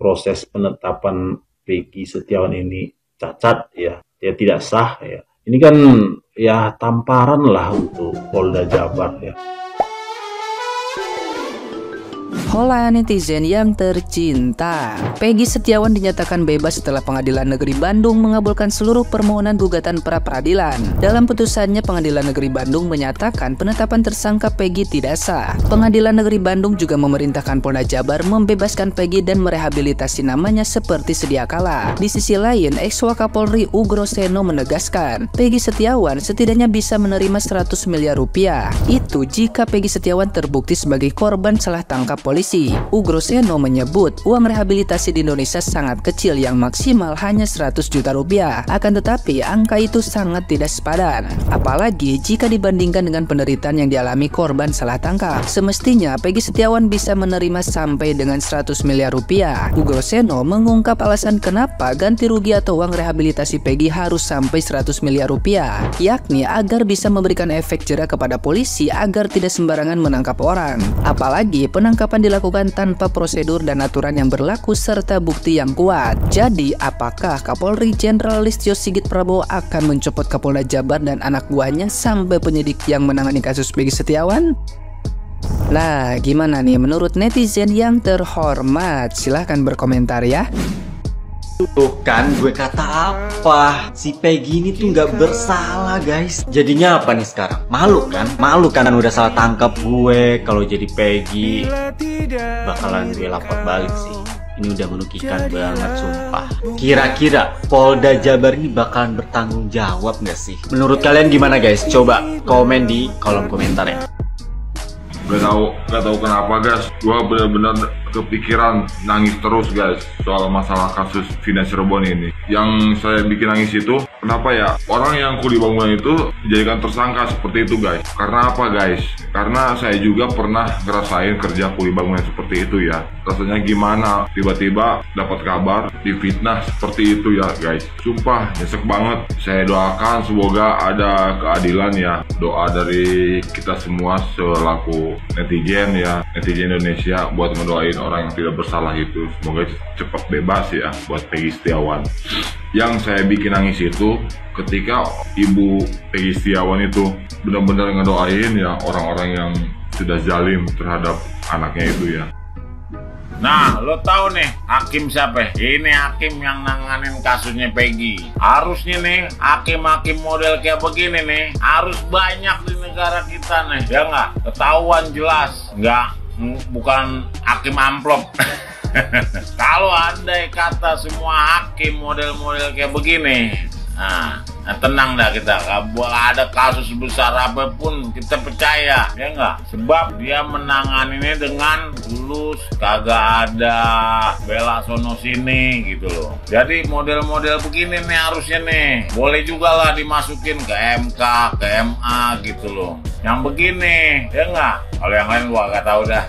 proses penetapan Peggy Setiawan ini cacat ya, ya tidak sah ya. Ini kan ya tamparan lah untuk Polda Jabar ya. Hola netizen yang tercinta, Peggy Setiawan dinyatakan bebas setelah Pengadilan Negeri Bandung mengabulkan seluruh permohonan gugatan pra-peradilan. Dalam putusannya, Pengadilan Negeri Bandung menyatakan penetapan tersangka Peggy tidak sah. Pengadilan Negeri Bandung juga memerintahkan Polda Jabar membebaskan Peggy dan merehabilitasi namanya seperti sedia kala. Di sisi lain, ex-Wakapolri Ugroseno menegaskan, Peggy Setiawan setidaknya bisa menerima 100 miliar rupiah. Itu jika Peggy Setiawan terbukti sebagai korban salah tangkap polisi. Ugroseno menyebut uang rehabilitasi di Indonesia sangat kecil yang maksimal hanya 100 juta rupiah. Akan tetapi angka itu sangat tidak sepadan. Apalagi jika dibandingkan dengan penderitaan yang dialami korban salah tangkap. Semestinya Peggy Setiawan bisa menerima sampai dengan 100 miliar rupiah. Ugroseno mengungkap alasan kenapa ganti rugi atau uang rehabilitasi Peggy harus sampai 100 miliar rupiah, yakni agar bisa memberikan efek jera kepada polisi agar tidak sembarangan menangkap orang. Apalagi penangkapan dilakukan tanpa prosedur dan aturan yang berlaku serta bukti yang kuat. Jadi, apakah Kapolri Jenderal Listio Sigit Prabowo akan mencopot Kapolda Jabar dan anak buahnya sampai penyidik yang menangani kasus Peggy Setiawan? Lah, gimana nih menurut netizen yang terhormat? Silahkan berkomentar ya. Tuh kan gue kata apa, si Peggy ini tuh nggak bersalah guys. Jadinya apa nih sekarang? Malu kan udah salah tangkap gue. Kalau jadi Peggy bakalan gue lapor balik sih. Ini udah merugikan banget sumpah. Kira-kira Polda Jabar ini bakalan bertanggung jawab nggak sih? Menurut kalian gimana guys? Coba komen di kolom komentar ya. Gak tahu kenapa guys, gua benar-benar kepikiran nangis terus guys soal masalah kasus Vina Cirebon ini. Yang saya bikin nangis itu kenapa ya orang yang kuli bangunan itu dijadikan tersangka seperti itu guys. Karena apa guys? Karena saya juga pernah ngerasain kerja kuli bangunan seperti itu ya. Rasanya gimana tiba-tiba dapat kabar difitnah seperti itu ya guys. Sumpah nyesek banget. Saya doakan semoga ada keadilan ya. Doa dari kita semua selaku netizen ya, netizen Indonesia buat ngedoain orang yang tidak bersalah itu semoga cepat bebas ya buat Peggy Setiawan. Yang saya bikin nangis itu ketika ibu Peggy Setiawan itu benar-benar ngedoain ya orang-orang yang sudah zalim terhadap anaknya itu ya. Nah, lo tahu nih hakim siapa? Ini hakim yang nanganin kasusnya Peggy. Harusnya nih hakim-hakim model kayak begini nih harus banyak di negara kita nih, ya nggak? Ketahuan jelas, nggak bukan hakim amplop. Kalau andai kata semua hakim model-model kayak begini, nah tenang dah kita, gak ada kasus besar apapun kita percaya, ya enggak? Sebab dia menanganinya dengan tulus, kagak ada bela sono sini gitu loh. Jadi model-model begini nih harusnya nih boleh juga lah dimasukin ke MK, ke MA gitu loh. Yang begini, ya enggak? Kalau yang lain gua gak tahu dah.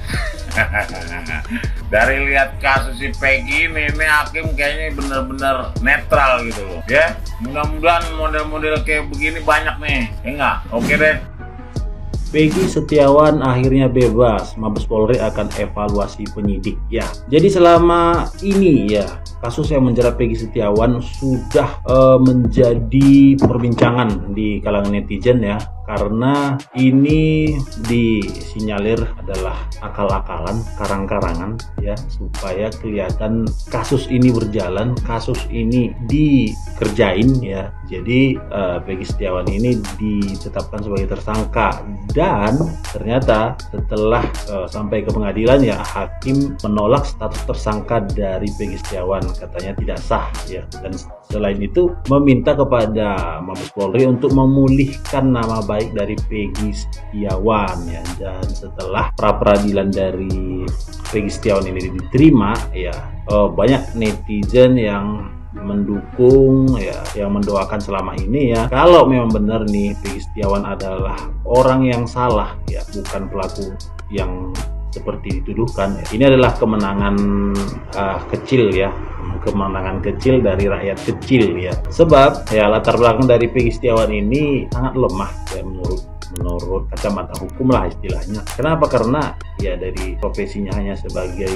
Dari lihat kasus si Peggy ini hakim kayaknya bener-bener netral gitu loh ya. Mudah-mudahan model-model kayak begini banyak nih, ya enggak? Oke deh. Peggy Setiawan akhirnya bebas. Mabes Polri akan evaluasi penyidik ya. Jadi selama ini ya kasus yang menjerat Peggy Setiawan sudah menjadi perbincangan di kalangan netizen ya. Karena ini disinyalir adalah akal-akalan, karang-karangan ya, supaya kelihatan kasus ini berjalan, kasus ini dikerjain ya. Jadi Peggy Setiawan ini ditetapkan sebagai tersangka dan ternyata setelah sampai ke pengadilan ya hakim menolak status tersangka dari Peggy Setiawan, katanya tidak sah ya. Dan selain itu meminta kepada Mabes Polri untuk memulihkan nama baik dari Peggy Setiawan ya. Dan setelah pra-peradilan dari Peggy Setiawan ini diterima ya, banyak netizen yang mendukung ya, yang mendoakan selama ini ya, kalau memang benar nih Peggy Setiawan adalah orang yang salah ya, bukan pelaku yang seperti dituduhkan ya. Ini adalah kemenangan kecil ya, kemenangan kecil dari rakyat kecil ya. Sebab ya latar belakang dari Peggy Setiawan ini sangat lemah ya menurut menurut kacamata hukum lah istilahnya. Kenapa? Karena ya dari profesinya hanya sebagai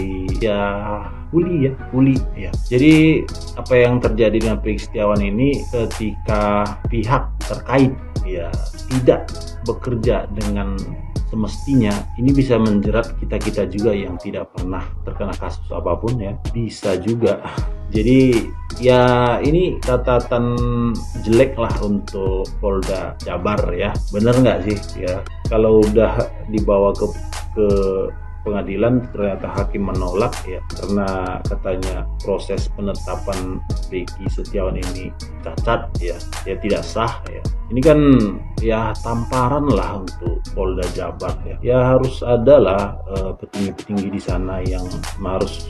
kuli ya. Jadi apa yang terjadi dengan Peggy Setiawan ini ketika pihak terkait ya tidak bekerja dengan semestinya, ini bisa menjerat kita juga yang tidak pernah terkena kasus apapun ya, bisa juga. Jadi ya ini catatan jelek lah untuk Polda Jabar ya, bener nggak sih ya, kalau udah dibawa ke pengadilan ternyata hakim menolak ya karena katanya proses penetapan Peggy Setiawan ini cacat ya tidak sah ya. Ini kan ya tamparan lah untuk Polda Jabar ya harus ada lah petinggi-petinggi di sana yang harus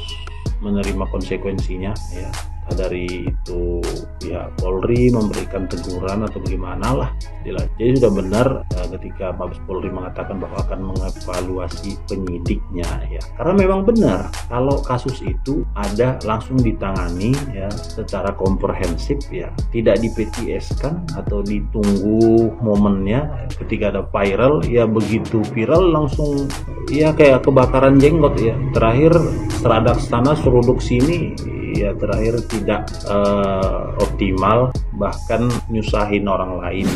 menerima konsekuensinya ya. Dari itu pihak Polri memberikan teguran atau bagaimana lah istilahnya. Jadi sudah benar ketika Mabes Polri mengatakan bahwa akan mengevaluasi penyidiknya ya, karena memang benar kalau kasus itu ada langsung ditangani ya secara komprehensif ya, tidak di PTS-kan atau ditunggu momennya ketika ada viral ya, begitu viral langsung ya kayak kebakaran jenggot ya, terakhir seradak sana seruduk sini ya, terakhir tidak optimal, bahkan nyusahin orang lain.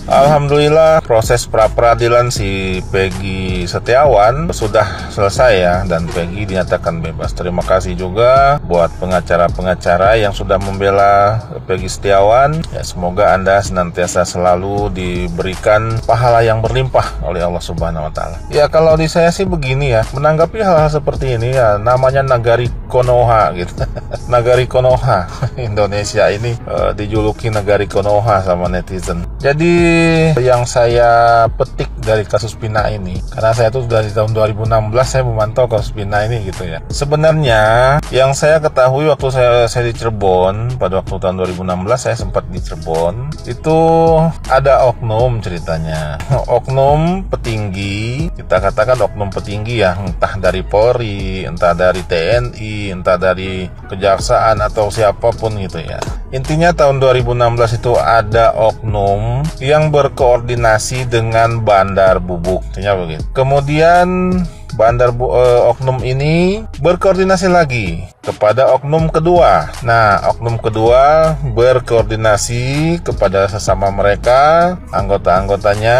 Alhamdulillah proses pra-peradilan si Peggy Setiawan sudah selesai ya, dan Peggy dinyatakan bebas. Terima kasih juga buat pengacara-pengacara yang sudah membela Peggy Setiawan. Ya, semoga Anda senantiasa selalu diberikan pahala yang berlimpah oleh Allah Subhanahu wa Ta'ala. Ya, kalau di saya sih begini ya, menanggapi hal-hal seperti ini ya, namanya Nagari Konoha gitu. Nagari Konoha, Indonesia ini dijuluki Nagari Konoha sama netizen. Jadi yang saya petik dari kasus Pina ini, karena saya tuh dari tahun 2016 saya memantau kasus Pina ini gitu ya. Sebenarnya yang saya ketahui waktu saya di Cirebon, pada waktu tahun 2016 saya sempat di Cirebon, itu ada oknum ceritanya. Oknum petinggi, kita katakan oknum petinggi ya, entah dari Polri, entah dari TNI, entah dari Kejaksaan atau siapapun gitu ya. Intinya tahun 2016 itu ada oknum yang berkoordinasi dengan Bandar Bubuk, begitu. Kemudian oknum ini berkoordinasi lagi kepada oknum kedua. Nah, oknum kedua berkoordinasi kepada sesama mereka, anggota-anggotanya,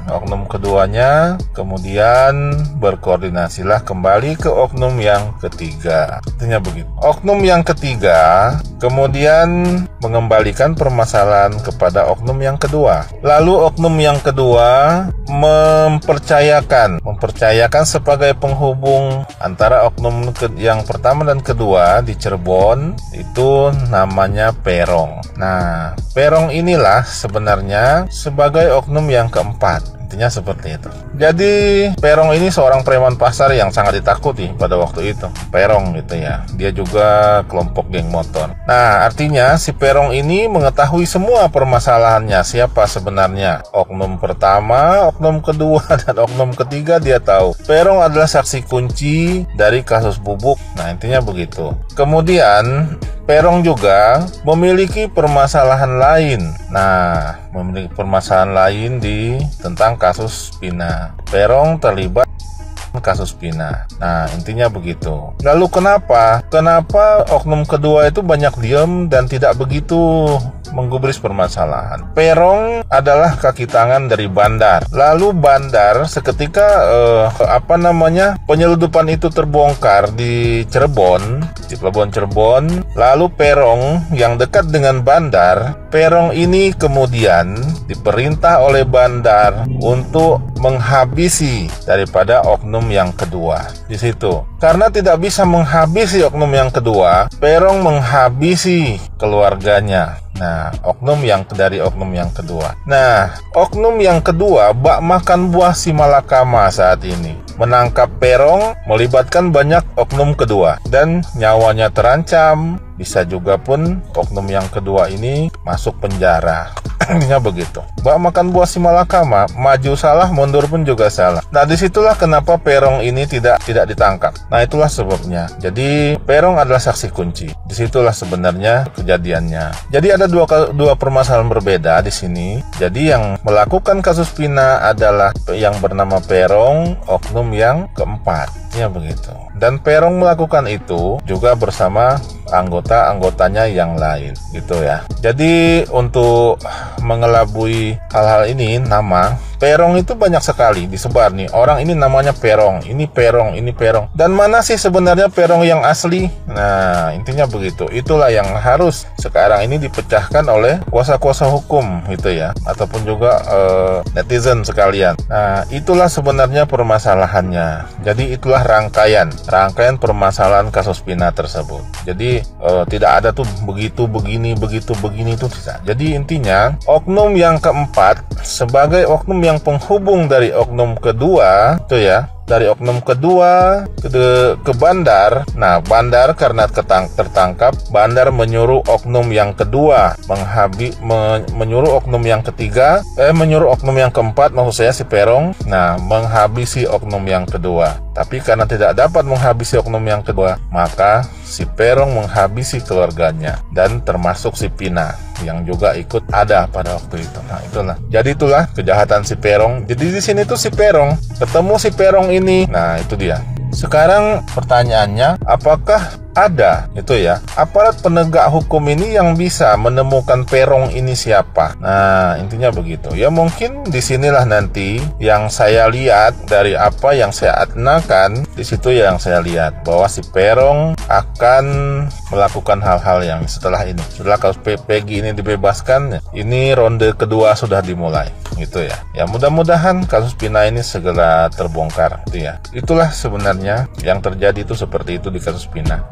oknum keduanya, kemudian berkoordinasilah kembali ke oknum yang ketiga. Artinya begitu. Oknum yang ketiga kemudian mengembalikan permasalahan kepada oknum yang kedua. Lalu oknum yang kedua mempercayakan sebagai penghubung antara oknum yang pertama dan kedua di Cirebon, itu namanya Perong. Nah, Perong inilah sebenarnya sebagai oknum yang keempat. Intinya seperti itu. Jadi Perong ini seorang preman pasar yang sangat ditakuti pada waktu itu. Perong gitu ya. Dia juga kelompok geng motor. Nah, artinya si Perong ini mengetahui semua permasalahannya. Siapa sebenarnya oknum pertama, oknum kedua, dan oknum ketiga dia tahu. Perong adalah saksi kunci dari kasus Bubuk. Nah, intinya begitu. Kemudian Perong juga memiliki permasalahan lain. Nah, memiliki permasalahan lain tentang kasus Pina. Perong terlibat kasus Pina. Nah, intinya begitu. Lalu kenapa oknum kedua itu banyak diam dan tidak begitu menggubris permasalahan? Perong adalah kaki tangan dari Bandar. Lalu Bandar seketika penyeludupan itu terbongkar di Cirebon, di Pelabuhan Cirebon. Lalu Perong yang dekat dengan Bandar, Perong ini kemudian diperintah oleh Bandar untuk menghabisi daripada oknum yang kedua di situ. Karena tidak bisa menghabisi oknum yang kedua, Perong menghabisi keluarganya. Nah, oknum yang kedua. Nah, oknum yang kedua bak makan buah si malakama saat ini. Menangkap Perong melibatkan banyak oknum kedua dan nyawanya terancam. Bisa juga pun oknum yang kedua ini masuk penjara. Intinya begitu. Bak makan buah si malakama, maju salah, mundur pun juga salah. Nah, disitulah kenapa Peron ini tidak ditangkap. Nah, itulah sebabnya. Jadi Peron adalah saksi kunci. Disitulah sebenarnya kejadiannya. Jadi ada dua permasalahan berbeda di sini. Jadi yang melakukan kasus Pina adalah yang bernama Peron, oknum yang keempat. Ya begitu. Dan Peron melakukan itu juga bersama anggota-anggotanya yang lain, gitu ya. Jadi untuk mengelabui hal-hal ini, nama Peron itu banyak sekali disebar nih. Orang ini namanya Peron, ini Peron, ini Peron. Dan mana sih sebenarnya Peron yang asli? Nah, intinya begitu. Itulah yang harus sekarang ini dipecahkan oleh kuasa-kuasa hukum, gitu ya, ataupun juga netizen sekalian. Nah, itulah sebenarnya permasalahannya. Jadi itulah rangkaian permasalahan kasus Pina tersebut. Jadi tidak ada tuh begitu begini itu tidak. Jadi intinya oknum yang keempat sebagai oknum yang penghubung dari oknum kedua itu ya, dari oknum kedua ke Bandar. Nah, Bandar karena tertangkap, Bandar menyuruh oknum yang kedua menyuruh oknum yang ketiga, menyuruh oknum yang keempat, maksud saya si Peron, nah, menghabisi oknum yang kedua. Tapi karena tidak dapat menghabisi oknum yang kedua, maka si Peron menghabisi keluarganya dan termasuk si Pina yang juga ikut ada pada waktu itu. Nah, itulah. Jadi itulah kejahatan si Peron. Jadi di sini tuh si Peron ketemu si Peron ini. Nah, itu dia. Sekarang pertanyaannya, apakah ada itu ya aparat penegak hukum ini yang bisa menemukan Peron ini siapa? Nah, intinya begitu. Ya mungkin disinilah nanti yang saya lihat dari apa yang saya adnakan, di situ yang saya lihat bahwa si Peron akan melakukan hal-hal yang setelah ini. Setelah kasus Peggy ini dibebaskan, ini ronde kedua sudah dimulai, gitu ya. Ya mudah-mudahan kasus Pina ini segera terbongkar, gitu ya. Itulah sebenarnya yang terjadi itu seperti itu di kasus Pina.